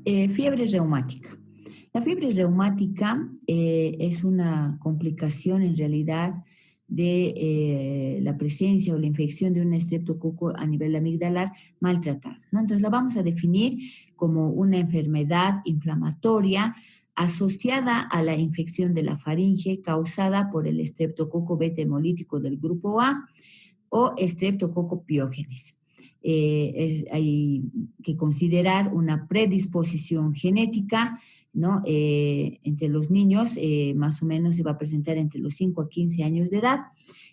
Fiebre reumática. La fiebre reumática es una complicación en realidad de la presencia o la infección de un estreptococo a nivel amigdalar maltratado, ¿no? Entonces la vamos a definir como una enfermedad inflamatoria asociada a la infección de la faringe causada por el estreptococo beta hemolítico del grupo A o estreptococo piógenes. Hay que considerar una predisposición genética, ¿no? Entre los niños, más o menos se va a presentar entre los 5 a 15 años de edad.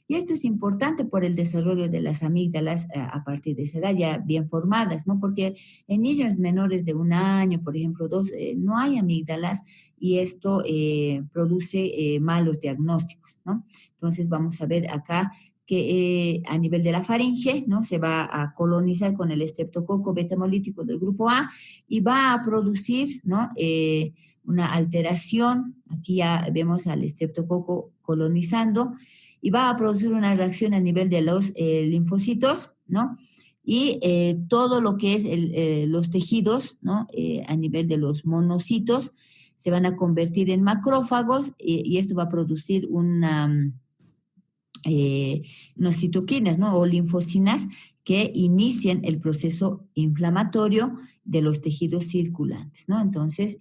Y esto es importante por el desarrollo de las amígdalas a partir de esa edad ya bien formadas, ¿no? Porque en niños menores de 1 año, por ejemplo, 2, no hay amígdalas y esto produce malos diagnósticos, ¿no? Entonces vamos a ver acá que a nivel de la faringe, ¿no? Se va a colonizar con el estreptococo beta hemolítico del grupo A y va a producir, ¿no? Una alteración, aquí ya vemos al estreptococo colonizando, y va a producir una reacción a nivel de los linfocitos, ¿no? Y todo lo que es los tejidos, ¿no? A nivel de los monocitos, se van a convertir en macrófagos y esto va a producir unas citoquinas, ¿no? O linfocinas que inician el proceso inflamatorio de los tejidos circulantes, ¿no? Entonces,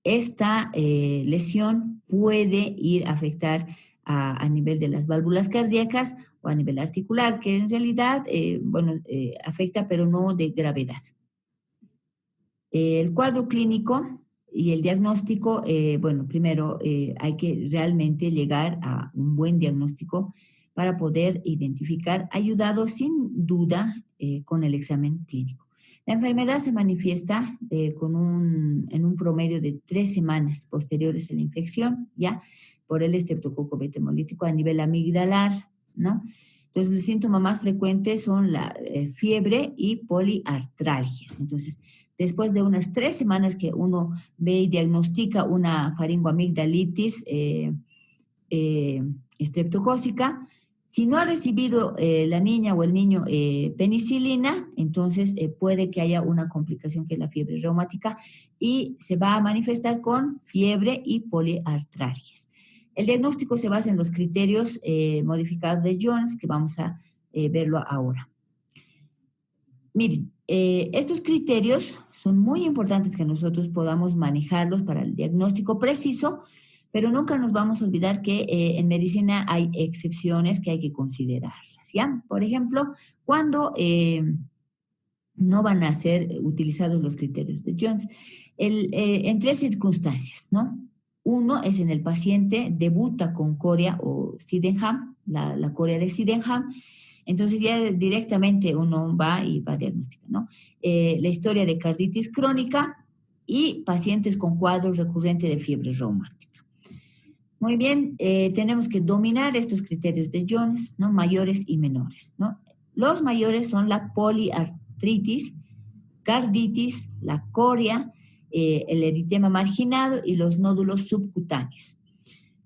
esta lesión puede ir a afectar a nivel de las válvulas cardíacas o a nivel articular, que en realidad, afecta, pero no de gravedad. El cuadro clínico y el diagnóstico, primero hay que realmente llegar a un buen diagnóstico para poder identificar, ayudado sin duda con el examen clínico. La enfermedad se manifiesta en un promedio de 3 semanas posteriores a la infección, ya, por el estreptococo beta hemolítico a nivel amigdalar, ¿no? Entonces, los síntomas más frecuentes son la fiebre y poliartralgias. Entonces, después de unas 3 semanas que uno ve y diagnostica una faringoamigdalitis estreptocócica, si no ha recibido la niña o el niño penicilina, entonces puede que haya una complicación que es la fiebre reumática y se va a manifestar con fiebre y poliartralgias. El diagnóstico se basa en los criterios modificados de Jones, que vamos a verlo ahora. Miren, estos criterios son muy importantes que nosotros podamos manejarlos para el diagnóstico preciso, pero nunca nos vamos a olvidar que en medicina hay excepciones que hay que considerarlas, ¿ya? Por ejemplo, cuando no van a ser utilizados los criterios de Jones, en 3 circunstancias, ¿no? Uno es en el paciente debuta con coria o Sydenham, la coria de Sydenham. Entonces ya directamente uno va y va a diagnosticar, ¿no? La historia de carditis crónica y pacientes con cuadros recurrentes de fiebre reumática. Muy bien, tenemos que dominar estos criterios de Jones, ¿no? Mayores y menores, ¿no? Los mayores son la poliartritis, carditis, la coria, el eritema marginado y los nódulos subcutáneos.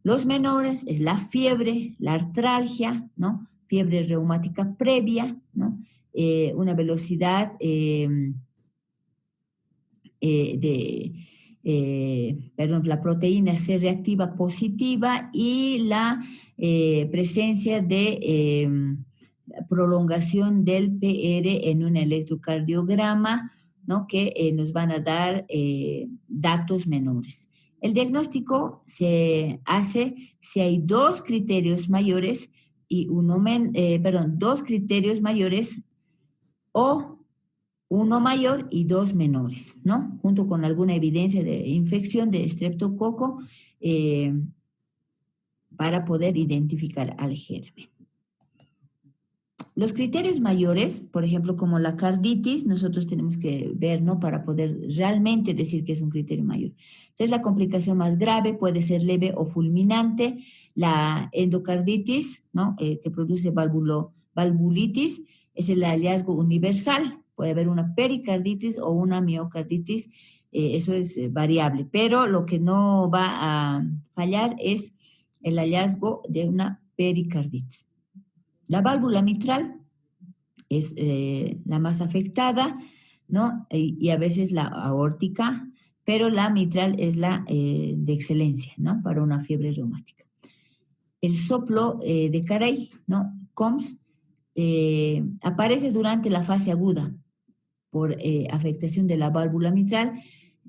Los menores es la fiebre, la artralgia, ¿no? Fiebre reumática previa, ¿no? Una velocidad la proteína C reactiva positiva y la presencia de prolongación del PR en un electrocardiograma, ¿no? Que nos van a dar datos menores. El diagnóstico se hace si hay 2 criterios mayores y 2 criterios mayores o 1 mayor y 2 menores, ¿no? Junto con alguna evidencia de infección de estreptococo para poder identificar al germen. Los criterios mayores, por ejemplo, como la carditis, nosotros tenemos que ver, ¿no? Para poder realmente decir que es un criterio mayor. Entonces, la complicación más grave puede ser leve o fulminante. La endocarditis, ¿no? Que produce valvulitis, es el hallazgo universal. Puede haber una pericarditis o una miocarditis, eso es variable. Pero lo que no va a fallar es el hallazgo de una pericarditis. La válvula mitral es la más afectada, ¿no? Y a veces la aórtica, pero la mitral es la de excelencia, ¿no? Para una fiebre reumática. El soplo de Carey, ¿no? COMS, aparece durante la fase aguda por afectación de la válvula mitral.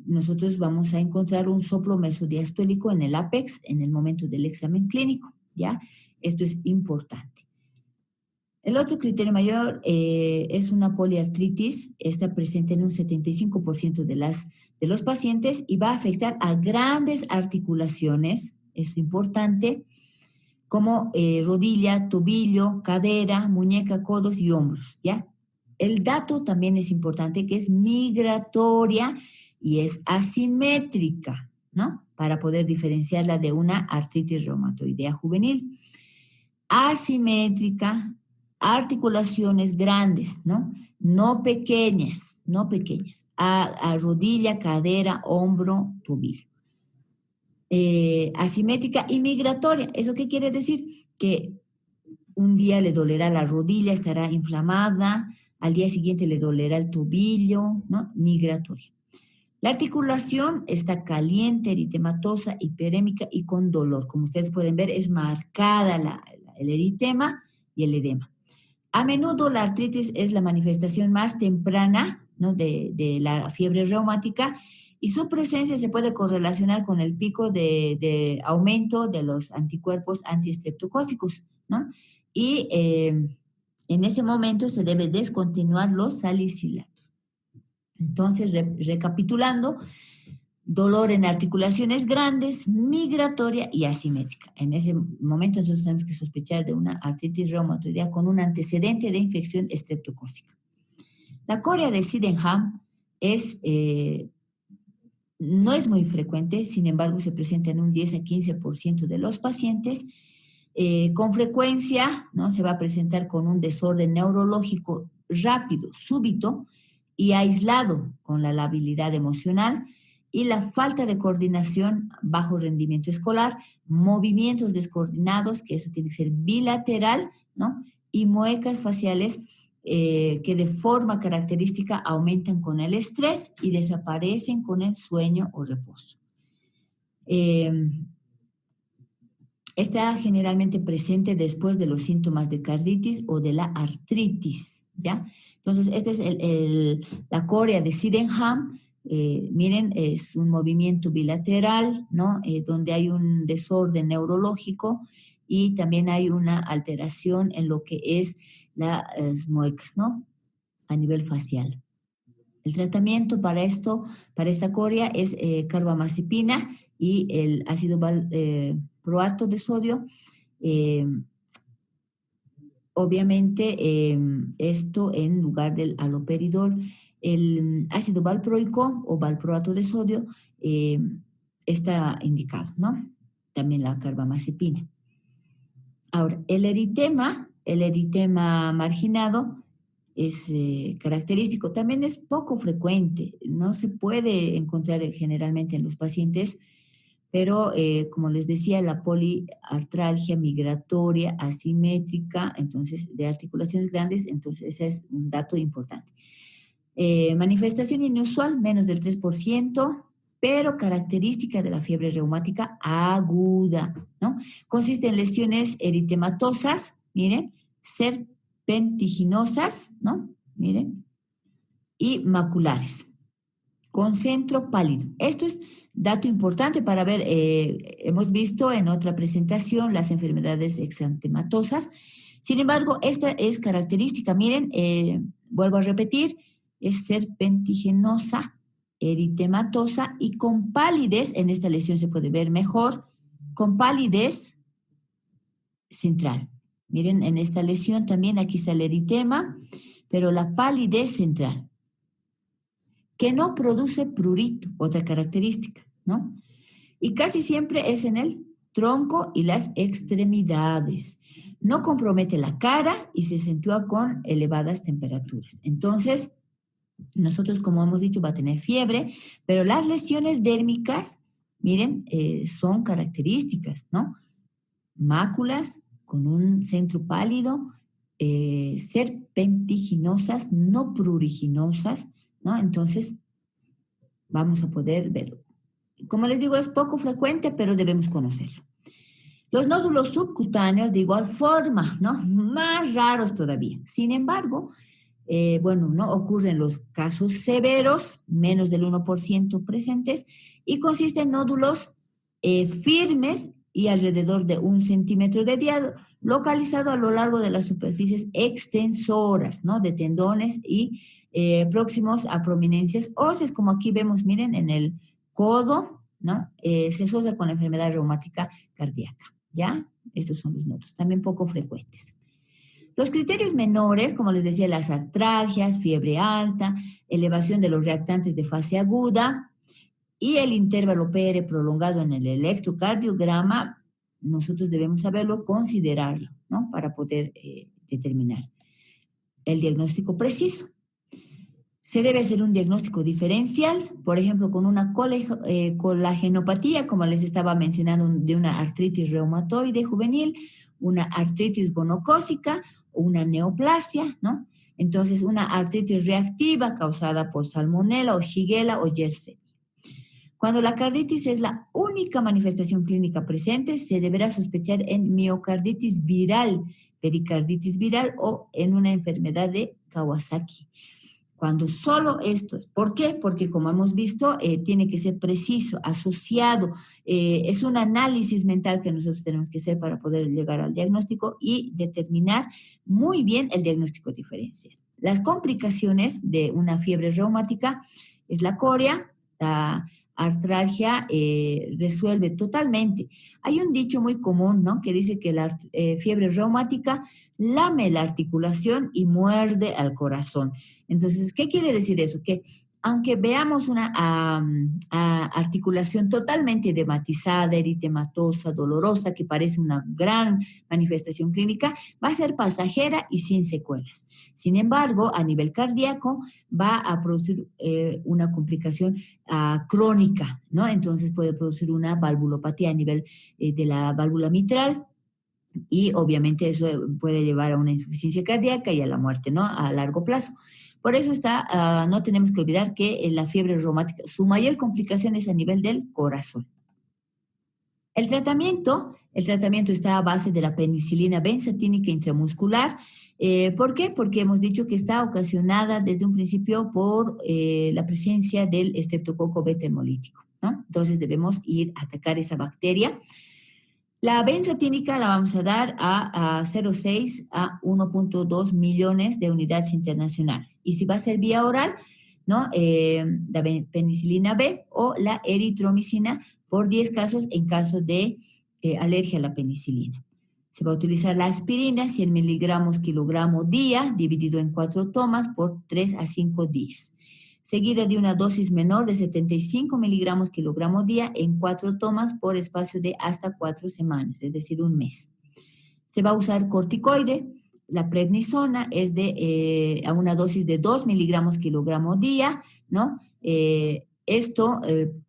Nosotros vamos a encontrar un soplo mesodiastólico en el ápex en el momento del examen clínico, ¿ya? Esto es importante. El otro criterio mayor es una poliartritis, está presente en un 75% de los pacientes y va a afectar a grandes articulaciones, es importante, como rodilla, tobillo, cadera, muñeca, codos y hombros, ¿ya? El dato también es importante, que es migratoria y es asimétrica, ¿no? Para poder diferenciarla de una artritis reumatoidea juvenil. Asimétrica, articulaciones grandes, ¿no? No pequeñas, no pequeñas. A rodilla, cadera, hombro, tobillo. Asimétrica y migratoria. ¿Eso qué quiere decir? Que un día le dolerá la rodilla, estará inflamada, al día siguiente le dolerá el tobillo, ¿no? Migratoria. La articulación está caliente, eritematosa, hiperémica y con dolor. Como ustedes pueden ver, es marcada el eritema y el edema. A menudo la artritis es la manifestación más temprana, ¿no? de la fiebre reumática, y su presencia se puede correlacionar con el pico de aumento de los anticuerpos antiestreptocócicos, ¿no? Y en ese momento se debe descontinuar los salicilatos. Entonces, recapitulando, dolor en articulaciones grandes, migratoria y asimétrica. En ese momento nosotros tenemos que sospechar de una artritis reumatoidea con un antecedente de infección estreptocócica. La corea de Sydenham no es muy frecuente, sin embargo se presenta en un 10 a 15% de los pacientes. Con frecuencia, ¿no? Se va a presentar con un desorden neurológico rápido, súbito y aislado con la labilidad emocional y la falta de coordinación, bajo rendimiento escolar, movimientos descoordinados, que eso tiene que ser bilateral, ¿no? Y muecas faciales que de forma característica aumentan con el estrés y desaparecen con el sueño o reposo. Está generalmente presente después de los síntomas de carditis o de la artritis, ¿ya? Entonces, esta es la corea de Sydenham. Miren, es un movimiento bilateral, ¿no? Donde hay un desorden neurológico y también hay una alteración en lo que es las muecas, ¿no? A nivel facial. El tratamiento para esta corea es carbamazepina y el ácido valproato de sodio. Obviamente, esto en lugar del haloperidol. El ácido valproico o valproato de sodio está indicado, ¿no? También la carbamazepina. Ahora, el eritema marginado es característico. También es poco frecuente, no se puede encontrar generalmente en los pacientes, pero como les decía, la poliartralgia migratoria asimétrica, entonces de articulaciones grandes, entonces ese es un dato importante. Manifestación inusual, menos del 3%, pero característica de la fiebre reumática aguda, ¿no? Consiste en lesiones eritematosas, miren, serpentiginosas, ¿no? Miren, y maculares, con centro pálido. Esto es dato importante para ver, hemos visto en otra presentación las enfermedades exantematosas. Sin embargo, esta es característica, miren, vuelvo a repetir, es serpentiginosa, eritematosa y con palidez, en esta lesión se puede ver mejor, con palidez central. Miren, en esta lesión también aquí está el eritema, pero la palidez central, que no produce prurito, otra característica, ¿no? Y casi siempre es en el tronco y las extremidades. No compromete la cara y se acentúa con elevadas temperaturas. Entonces, nosotros, como hemos dicho, va a tener fiebre, pero las lesiones dérmicas, miren, son características, ¿no? Máculas con un centro pálido, serpentiginosas, no pruriginosas, ¿no? Entonces, vamos a poder verlo. Como les digo, es poco frecuente, pero debemos conocerlo. Los nódulos subcutáneos de igual forma, ¿no? Más raros todavía. Sin embargo, bueno, no ocurren los casos severos, menos del 1% presentes, y consisten en nódulos firmes y alrededor de 1 centímetro de diámetro, localizado a lo largo de las superficies extensoras, ¿no? De tendones y próximos a prominencias óseas, como aquí vemos, miren, en el codo, ¿no? Se asocia con la enfermedad reumática cardíaca, ¿ya? Estos son los nódulos, también poco frecuentes. Los criterios menores, como les decía, las artralgias, fiebre alta, elevación de los reactantes de fase aguda y el intervalo PR prolongado en el electrocardiograma, nosotros debemos saberlo, considerarlo, ¿no? Para poder determinar el diagnóstico preciso. Se debe hacer un diagnóstico diferencial, por ejemplo, con una colagenopatía, como les estaba mencionando, de una artritis reumatoide juvenil, una artritis gonocócica o una neoplasia, ¿no? Entonces, una artritis reactiva causada por salmonella o shigella o Yersinia. Cuando la carditis es la única manifestación clínica presente, se deberá sospechar en miocarditis viral, pericarditis viral o en una enfermedad de Kawasaki. Cuando solo esto es. ¿Por qué? Porque como hemos visto, tiene que ser preciso, asociado. Es un análisis mental que nosotros tenemos que hacer para poder llegar al diagnóstico y determinar muy bien el diagnóstico diferencial. Las complicaciones de una fiebre reumática es la coria, la artralgia resuelve totalmente. Hay un dicho muy común, ¿no? Que dice que la fiebre reumática lame la articulación y muerde al corazón. Entonces, ¿qué quiere decir eso? Que aunque veamos una articulación totalmente edematizada, eritematosa, dolorosa, que parece una gran manifestación clínica, va a ser pasajera y sin secuelas. Sin embargo, a nivel cardíaco va a producir una complicación crónica, ¿no? Entonces puede producir una valvulopatía a nivel de la válvula mitral, y obviamente eso puede llevar a una insuficiencia cardíaca y a la muerte, ¿no? A largo plazo. Por eso no tenemos que olvidar que la fiebre reumática, su mayor complicación es a nivel del corazón. El tratamiento está a base de la penicilina benzatínica intramuscular. ¿Por qué? Porque hemos dicho que está ocasionada desde un principio por la presencia del estreptococo beta hemolítico, ¿no? Entonces debemos ir a atacar esa bacteria. La benzatínica la vamos a dar a 0,6 a 1,2 millones de unidades internacionales. Y si va a ser vía oral, ¿no? La penicilina B o la eritromicina por 10 casos en caso de alergia a la penicilina. Se va a utilizar la aspirina, 100 miligramos kilogramo día, dividido en 4 tomas por 3 a 5 días. Seguida de una dosis menor de 75 miligramos kilogramo día en 4 tomas por espacio de hasta 4 semanas, es decir, un mes. Se va a usar corticoide. La prednisona es a una dosis de 2 miligramos kilogramo día, ¿no? Esto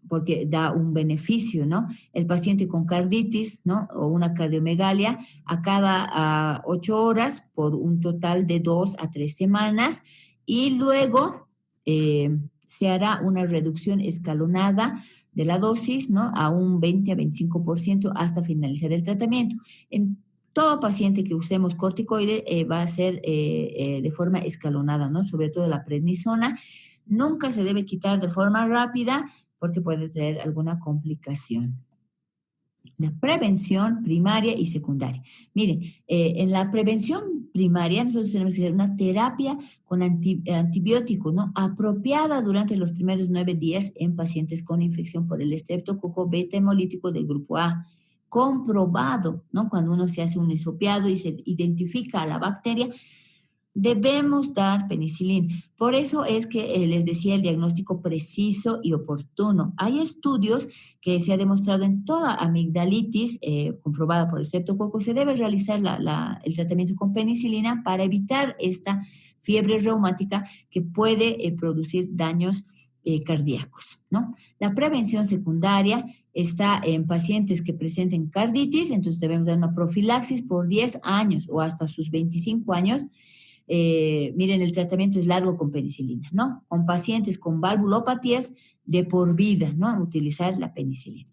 porque da un beneficio, ¿no? El paciente con carditis, ¿no? O una cardiomegalia acaba a 8 horas por un total de 2 a 3 semanas y luego se hará una reducción escalonada de la dosis, ¿no? A un 20 a 25% hasta finalizar el tratamiento. En todo paciente que usemos corticoide va a ser de forma escalonada, ¿no? Sobre todo la prednisona. Nunca se debe quitar de forma rápida porque puede traer alguna complicación. La prevención primaria y secundaria. Miren, en la prevención primaria nosotros tenemos que hacer una terapia con antibiótico, ¿no? Apropiada durante los primeros 9 días en pacientes con infección por el estreptococo beta hemolítico del grupo A. Comprobado, ¿no? Cuando uno se hace un hisopiado y se identifica a la bacteria, debemos dar penicilina. Por eso es que les decía el diagnóstico preciso y oportuno. Hay estudios que se ha demostrado en toda amigdalitis comprobada por el estreptococo, se debe realizar el tratamiento con penicilina para evitar esta fiebre reumática que puede producir daños cardíacos, ¿no? La prevención secundaria está en pacientes que presenten carditis, entonces debemos dar una profilaxis por 10 años o hasta sus 25 años, miren, el tratamiento es largo con penicilina, ¿no? Con pacientes con valvulopatías de por vida, ¿no? Utilizar la penicilina.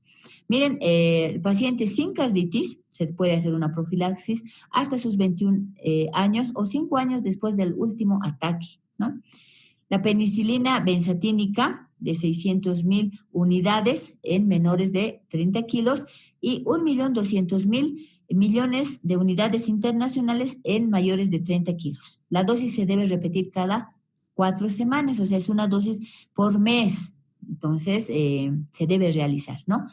Miren, el paciente sin carditis, se puede hacer una profilaxis hasta sus 21 años o 5 años después del último ataque, ¿no? La penicilina benzatínica de 600.000 unidades en menores de 30 kilos y 1.200.000 millones de unidades internacionales en mayores de 30 kilos. La dosis se debe repetir cada 4 semanas, o sea, es una dosis por mes. Entonces, se debe realizar, ¿no?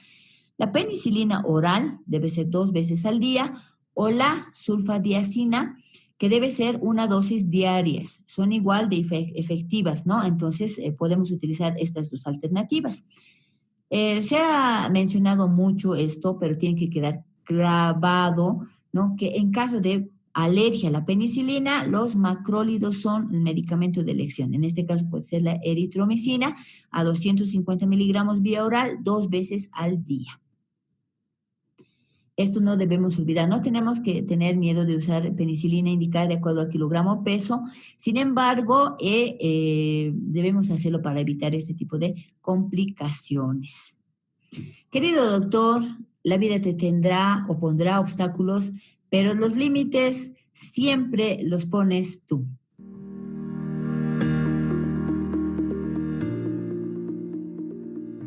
La penicilina oral debe ser 2 veces al día o la sulfadiazina, que debe ser una dosis diarias. Son igual de efectivas, ¿no? Entonces, podemos utilizar estas dos alternativas. Se ha mencionado mucho esto, pero tiene que quedar grabado, ¿no? Que en caso de alergia a la penicilina, los macrólidos son el medicamento de elección. En este caso puede ser la eritromicina a 250 miligramos vía oral 2 veces al día. Esto no debemos olvidar, no tenemos que tener miedo de usar penicilina indicada de acuerdo al kilogramo peso, sin embargo, debemos hacerlo para evitar este tipo de complicaciones. Querido doctor, la vida te tendrá o pondrá obstáculos, pero los límites siempre los pones tú.